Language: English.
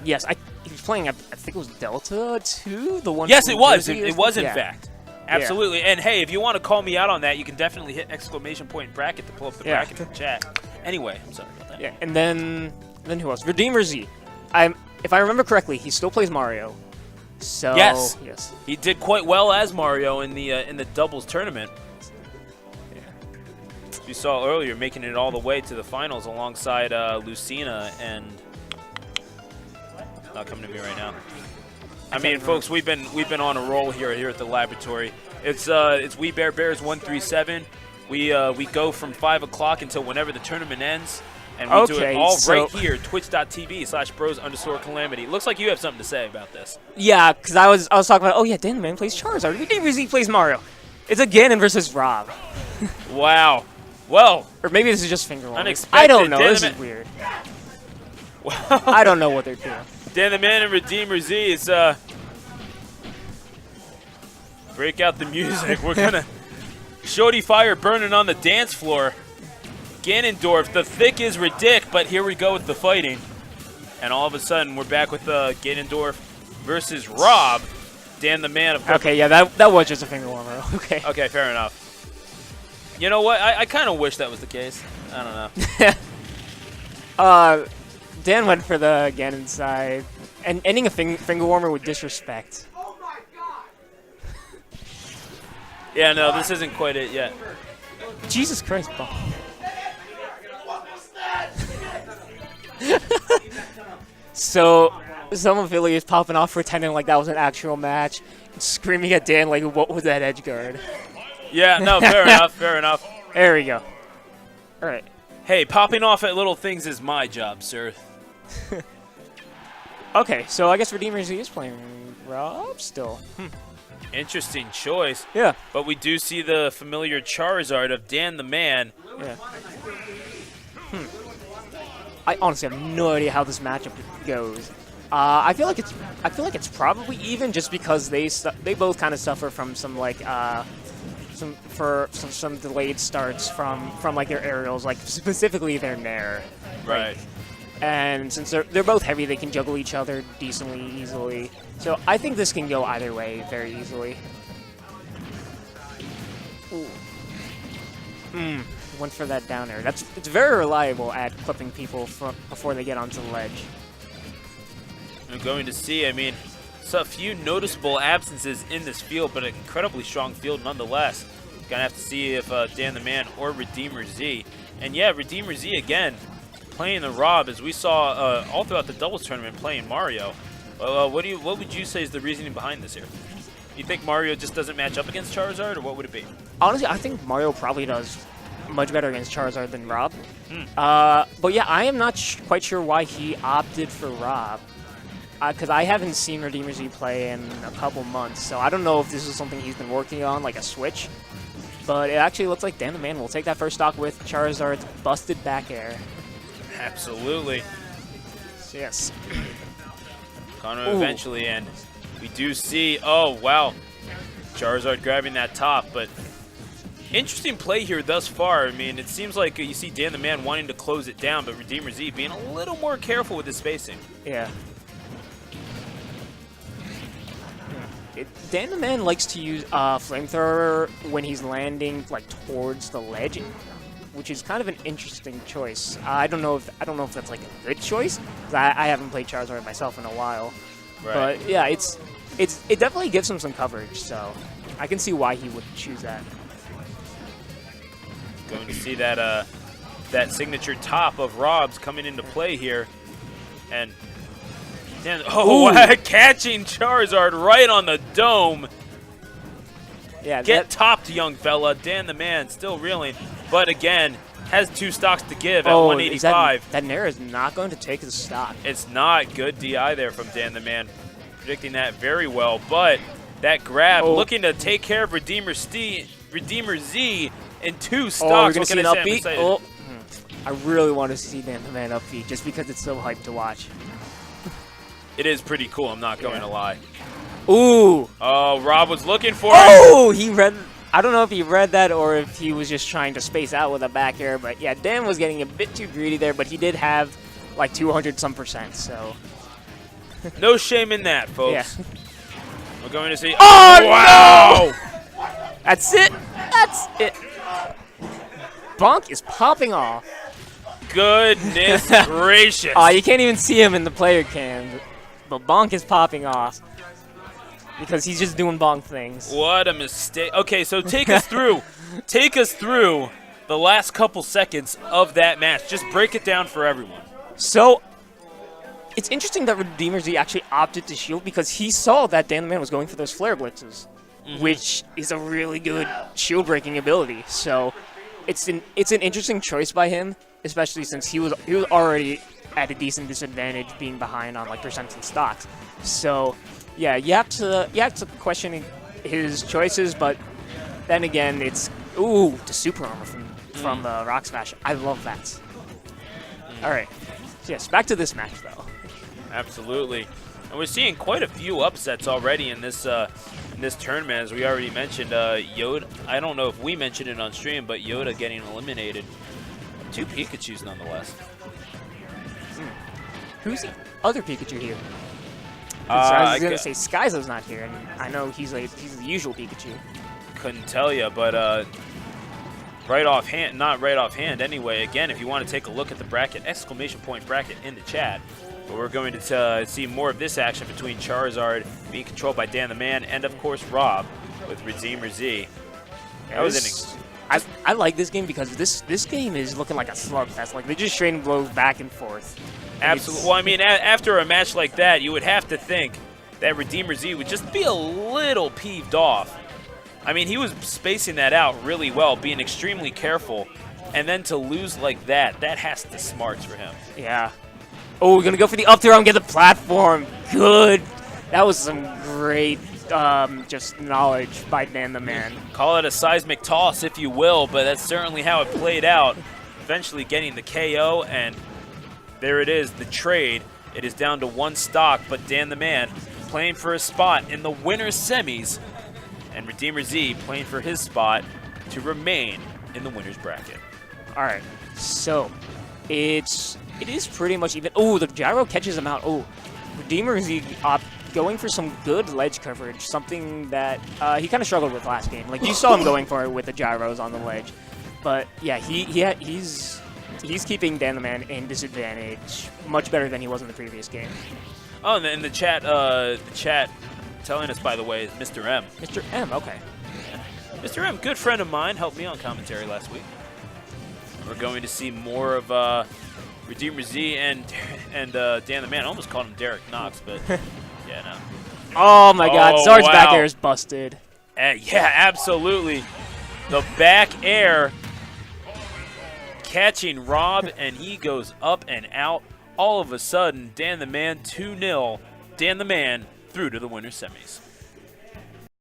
Yes, he was playing, I think it was Delta 2, the one. Yes, from it was. Jersey It or was, in something? Yeah. fact. Absolutely. And hey, if you want to call me out on that, you can definitely hit exclamation point bracket to pull up the bracket in the chat. Anyway, I'm sorry about that. Yeah, and then who else? Redeemer Z. If I remember correctly, he still plays Mario. So yes, he did quite well as Mario in the doubles tournament. Yeah. As you saw earlier, making it all the way to the finals alongside Lucina and not coming to me right now. I mean, folks, we've been on a roll here at the laboratory. It's Wii Bear Bears 137. We go from 5 o'clock until whenever the tournament ends. And we do it all right here, twitch.tv/bros_calamity. Looks like you have something to say about this. Yeah, because I was talking about, oh yeah, DanTheMan plays Charizard. Redeemer Z plays Mario. It's a Ganon versus Rob. Wow. Well. Or maybe this is just finger warming. Unexpected. I don't know. This is weird. Wow. I don't know what they're doing. DanTheMan and Redeemer Z is break out the music. We're gonna Shorty fire burning on the dance floor. Ganondorf, the thick is ridic, but here we go with the fighting. And all of a sudden, we're back with Ganondorf versus Rob. DanTheMan, of course. Okay, yeah, that was just a finger warmer. Okay. Okay, fair enough. You know what? I kind of wish that was the case. I don't know. Dan went for the Ganon side. And ending a finger warmer with disrespect. Oh my god! Yeah, no, this isn't quite it yet. Jesus Christ, Paul. So, some affiliates popping off pretending like that was an actual match, screaming at Dan like, what was that edge guard? Yeah, no, fair enough, fair enough. There we go. All right. Hey, popping off at little things is my job, sir. Okay, so I guess Redeemer Z is playing Rob still. Interesting choice. Yeah. But we do see the familiar Charizard of DanTheMan. Yeah. I honestly have no idea how this matchup goes. I feel like it's probably even, just because they both kind of suffer from some like some delayed starts from like their aerials, like specifically their Nair. Right. And since they're both heavy, they can juggle each other decently easily. So I think this can go either way very easily. Ooh. Went for that down air. It's very reliable at clipping people before they get onto the ledge. We're going to see, I mean, it's a few noticeable absences in this field, but an incredibly strong field nonetheless. Gonna have to see if DanTheMan or Redeemer Z. And yeah, Redeemer Z again playing the Rob, as we saw all throughout the doubles tournament playing Mario. What would you say is the reasoning behind this here? You think Mario just doesn't match up against Charizard, or what would it be? Honestly, I think Mario probably does much better against Charizard than Rob. But yeah, I am not quite sure why he opted for Rob. Because I haven't seen Redeemer Z play in a couple months, so I don't know if this is something he's been working on, like a switch. But it actually looks like DanTheMan will take that first stock with Charizard's busted back air. Absolutely. Yes. Gonna eventually, and we do see, oh wow, Charizard grabbing that top, but interesting play here thus far. I mean, it seems like you see DanTheMan wanting to close it down, but Redeemer Z being a little more careful with his spacing. Yeah. DanTheMan likes to use Flamethrower when he's landing like towards the ledge, which is kind of an interesting choice. I don't know if that's like a good choice, because I haven't played Charizard myself in a while. Right. But yeah, it definitely gives him some coverage, so I can see why he would choose that. Going to see that that signature top of Rob's coming into play here, and catching Charizard right on the dome. Yeah, Get topped, young fella. DanTheMan still reeling, but again, has 2 stocks to give at 185. That Nair is not going to take his stock. It's not good DI there from DanTheMan. Predicting that very well, but that grab looking to take care of Redeemer Z in 2 stocks. Oh, we're going to see an upbeat? I really want to see DanTheMan upbeat just because it's so hyped to watch. It is pretty cool, I'm not going to lie. Ooh! Oh, Rob was looking for it. Oh! I don't know if he read that or if he was just trying to space out with a back air, but yeah, Dan was getting a bit too greedy there, but he did have like 200-some%, so... No shame in that, folks. Yeah. We're going to see. Oh, wow! no! That's it. That's it. Bonk is popping off. Goodness gracious! You can't even see him in the player cam, but Bonk is popping off because he's just doing Bonk things. What a mistake. Okay, so take us through. Take us through the last couple seconds of that match. Just break it down for everyone. So, it's interesting that Redeemer Z actually opted to shield because he saw that DanTheMan was going for those flare blitzes, which is a really good shield breaking ability. So, it's an interesting choice by him, especially since he was already at a decent disadvantage being behind on like percents and stocks. So, yeah, you have to question his choices, but then again, it's the super armor from Rock Smash. I love that. All right, so yes, back to this match though. Absolutely, and we're seeing quite a few upsets already in this tournament, as we already mentioned. Yoda, I don't know if we mentioned it on stream, but Yoda getting eliminated. 2 Pikachus nonetheless. Who's the other Pikachu here? I was gonna say Skyzo's not here, and I know he's the usual Pikachu. Couldn't tell you, but not right offhand anyway. Again, if you want to take a look at the bracket, !point bracket in the chat. But we're going to see more of this action between Charizard being controlled by DanTheMan and, of course, Rob with Redeemer Z. That was I like this game because this game is looking like a slugfest. Like, they just trading blows back and forth. Absolutely. Well, I mean, after a match like that, you would have to think that Redeemer Z would just be a little peeved off. I mean, he was spacing that out really well, being extremely careful, and then to lose like that has to smarts for him. Yeah. Oh, we're going to go for the up throw and get the platform. Good. That was some great just knowledge by DanTheMan. Call it a seismic toss, if you will, but that's certainly how it played out. Eventually getting the KO, and there it is, the trade. It is down to 1 stock, but DanTheMan playing for a spot in the winner's semis, and Redeemer Z playing for his spot to remain in the winner's bracket. All right, so it is pretty much even. Oh, the gyro catches him out. Oh, Redeemer Z going for some good ledge coverage, something that he kind of struggled with last game. Like, you saw him going for it with the gyros on the ledge, but yeah, he's keeping DanTheMan in disadvantage much better than he was in the previous game. Oh, and the chat telling us, by the way, is Mr. M. Mr. M, okay. Yeah. Mr. M, good friend of mine, helped me on commentary last week. We're going to see more of Redeemer Z and DanTheMan. I almost called him Derek Knox, but yeah, no. Oh my God, Zard's back air is busted. Yeah, absolutely. The back air catching Rob, and he goes up and out. All of a sudden, DanTheMan 2-0. DanTheMan through to the winner's semis.